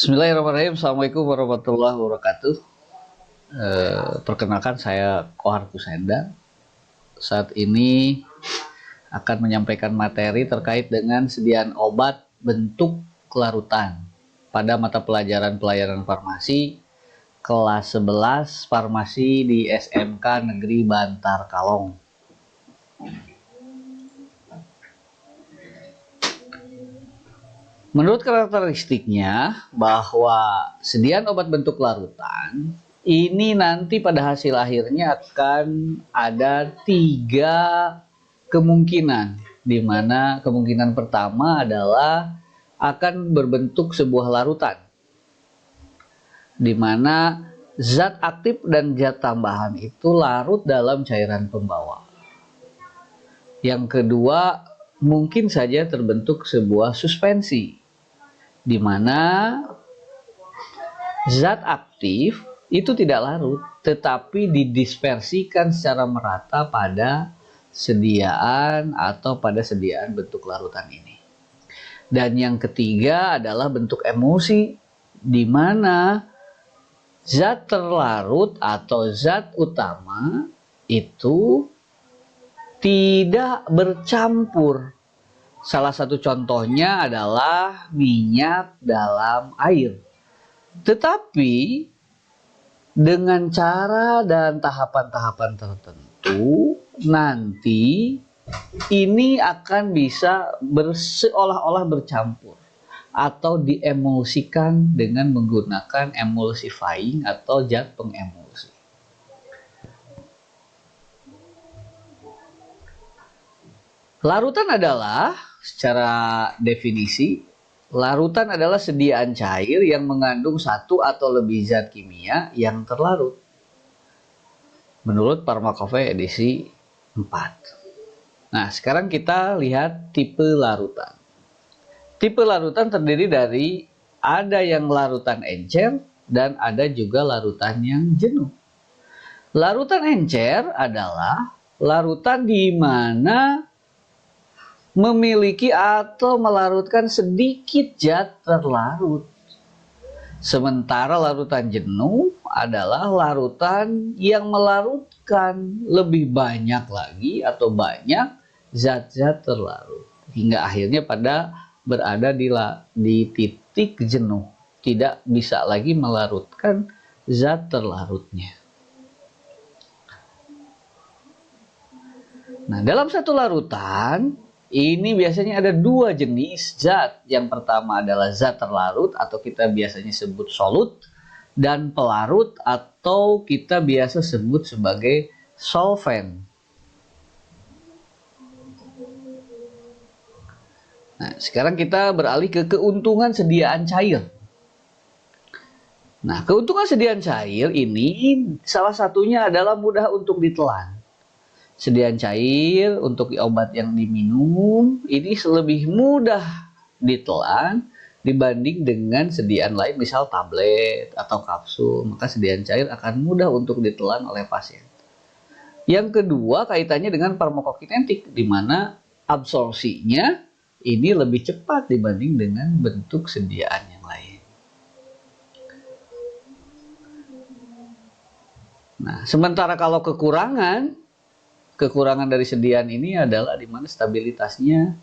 Bismillahirrahmanirrahim. Assalamualaikum warahmatullahi wabarakatuh. Perkenalkan saya Kohar Kusenda. Saat ini akan menyampaikan materi terkait dengan sediaan obat bentuk larutan pada mata pelajaran pelayanan farmasi kelas 11 farmasi di SMK Negeri Bantar Kalong. Menurut karakteristiknya, bahwa sediaan obat bentuk larutan ini nanti pada hasil akhirnya akan ada 3 kemungkinan, di mana kemungkinan pertama adalah akan berbentuk sebuah larutan, di mana zat aktif dan zat tambahan itu larut dalam cairan pembawa. Yang kedua, mungkin saja terbentuk sebuah suspensi, di mana zat aktif itu tidak larut, tetapi didispersikan secara merata pada sediaan atau pada sediaan bentuk larutan ini. Dan yang ketiga adalah bentuk emulsi, di mana zat terlarut atau zat utama itu tidak bercampur. Salah satu contohnya adalah minyak dalam air. Tetapi dengan cara dan tahapan-tahapan tertentu nanti ini akan bisa seolah-olah bercampur atau diemulsikan dengan menggunakan emulsifying atau zat pengemulsi. Larutan adalah, secara definisi, larutan adalah sediaan cair yang mengandung satu atau lebih zat kimia yang terlarut. Menurut Pharmacopoeia edisi 4. Nah, sekarang kita lihat tipe larutan. Tipe larutan terdiri dari ada yang larutan encer dan ada juga larutan yang jenuh. Larutan encer adalah larutan di mana memiliki atau melarutkan sedikit zat terlarut. Sementara larutan jenuh adalah larutan yang melarutkan lebih banyak lagi atau banyak zat-zat terlarut, hingga akhirnya pada berada di titik jenuh, tidak bisa lagi melarutkan zat terlarutnya. Nah, dalam satu larutan ini biasanya ada 2 jenis zat. Yang pertama adalah zat terlarut atau kita biasanya sebut solut, dan pelarut atau kita biasa sebut sebagai solvent. Nah, sekarang kita beralih ke keuntungan sediaan cair. Nah, keuntungan sediaan cair ini salah satunya adalah mudah untuk ditelan. Sediaan cair untuk obat yang diminum ini lebih mudah ditelan dibanding dengan sediaan lain, misal tablet atau kapsul, maka sediaan cair akan mudah untuk ditelan oleh pasien. Yang kedua kaitannya dengan farmakokinetik, di mana absorpsinya ini lebih cepat dibanding dengan bentuk sediaan yang lain. Nah, sementara kalau kekurangan dari sediaan ini adalah di mana stabilitasnya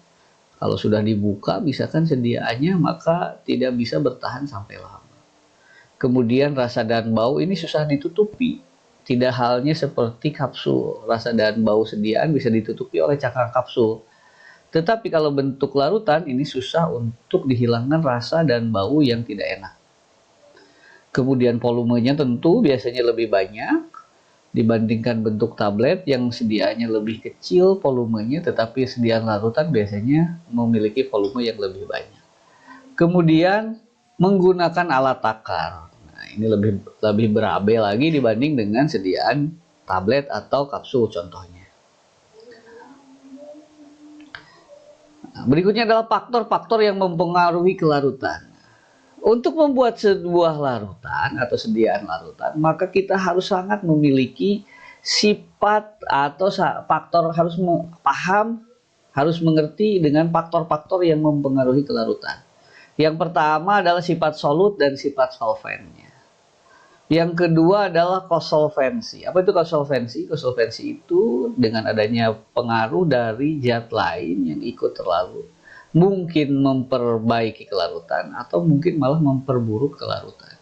kalau sudah dibuka misalkan sediaannya, maka tidak bisa bertahan sampai lama. Kemudian rasa dan bau ini susah ditutupi. Tidak halnya seperti kapsul, rasa dan bau sediaan bisa ditutupi oleh cangkang kapsul. Tetapi kalau bentuk larutan ini susah untuk dihilangkan rasa dan bau yang tidak enak. Kemudian volumenya tentu biasanya lebih banyak dibandingkan bentuk tablet yang sediaannya lebih kecil volumenya, tetapi sediaan larutan biasanya memiliki volume yang lebih banyak. Kemudian menggunakan alat takar. Nah, ini lebih berabe lagi dibanding dengan sediaan tablet atau kapsul contohnya. Nah, berikutnya adalah faktor-faktor yang mempengaruhi kelarutan. Untuk membuat sebuah larutan atau sediaan larutan, maka kita harus sangat memiliki sifat atau faktor, harus mengerti dengan faktor-faktor yang mempengaruhi kelarutan. Yang pertama adalah sifat solut dan sifat solvennya. Yang kedua adalah kosolvensi. Apa itu kosolvensi? Kosolvensi itu dengan adanya pengaruh dari zat lain yang ikut terlarut. Mungkin memperbaiki kelarutan atau mungkin malah memperburuk kelarutan.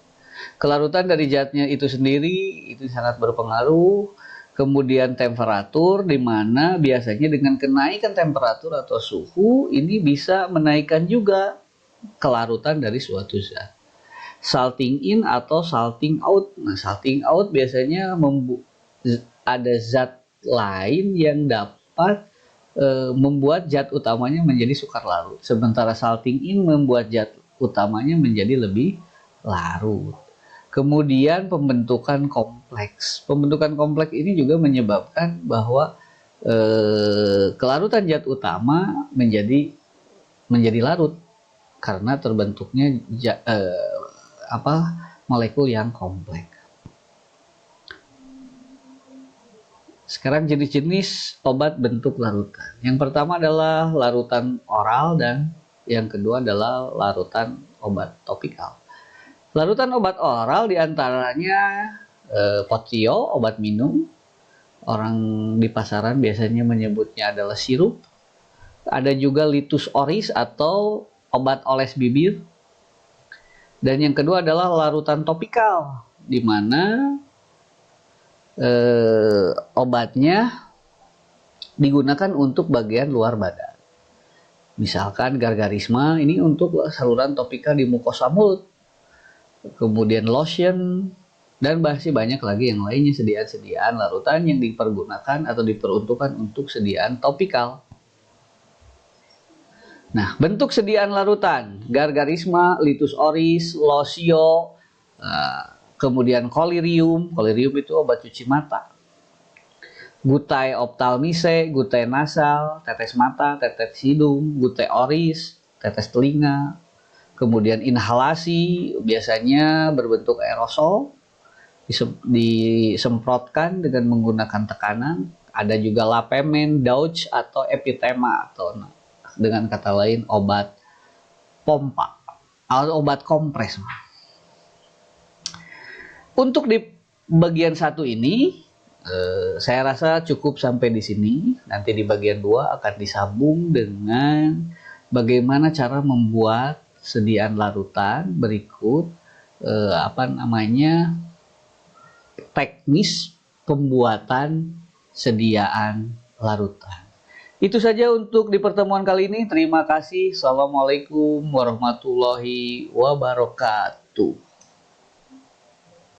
Kelarutan dari zatnya itu sendiri itu sangat berpengaruh. Kemudian temperatur, di mana biasanya dengan kenaikan temperatur atau suhu ini bisa menaikkan juga kelarutan dari suatu zat. Salting in atau salting out. Nah, salting out biasanya ada zat lain yang dapat membuat zat utamanya menjadi sukar larut. Sementara salting in membuat zat utamanya menjadi lebih larut. Kemudian pembentukan kompleks. Pembentukan kompleks ini juga menyebabkan bahwa kelarutan zat utama menjadi larut karena terbentuknya molekul yang kompleks. Sekarang jenis-jenis obat bentuk larutan. Yang pertama adalah larutan oral dan yang kedua adalah larutan obat topikal. Larutan obat oral diantaranya potio, obat minum. Orang di pasaran biasanya menyebutnya adalah sirup. Ada juga litus oris atau obat oles bibir. Dan yang kedua adalah larutan topikal, di mana obatnya digunakan untuk bagian luar badan. Misalkan gargarisma, ini untuk saluran topikal di mukosa mulut. Kemudian lotion, dan masih banyak lagi yang lainnya sediaan-sediaan larutan yang dipergunakan atau diperuntukkan untuk sediaan topikal. Nah, bentuk sediaan larutan, gargarisma, litus oris, losio, kemudian kolirium. Kolirium itu obat cuci mata. Gutai optalmise, gutai nasal, tetes mata, tetes hidung, gutai oris, tetes telinga. Kemudian inhalasi, biasanya berbentuk aerosol, disemprotkan dengan menggunakan tekanan. Ada juga lapemen, douche, atau epitema, atau dengan kata lain obat pompa atau obat kompres. Untuk di bagian satu ini saya rasa cukup sampai di sini. Nanti di bagian 2 akan disambung dengan bagaimana cara membuat sediaan larutan berikut teknis pembuatan sediaan larutan. Itu saja untuk di pertemuan kali ini. Terima kasih. Assalamualaikum warahmatullahi wabarakatuh.